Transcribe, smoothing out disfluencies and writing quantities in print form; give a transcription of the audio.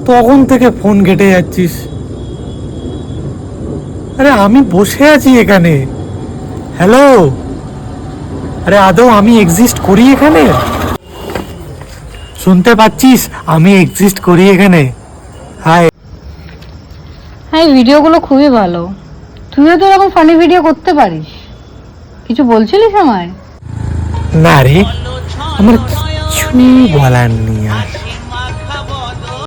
তখন থেকে ফোন ঘেটে যাচ্ছিস। আরে আমি বসে আছি এখানে। হ্যালো, আরে আদৌ আমি এক্সিস্ট করি এখানে? শুনতে পাচ্ছিস? আমি এক্সিস্ট করি এখানে। হাই। হ্যাঁ, ভিডিওগুলো খুবই ভালো। তুইও তো এরকম ফানি ভিডিও করতে পারিস। কিছু বলছিলিস আমায়? না রে, আমার কিছু বলার নেই আর।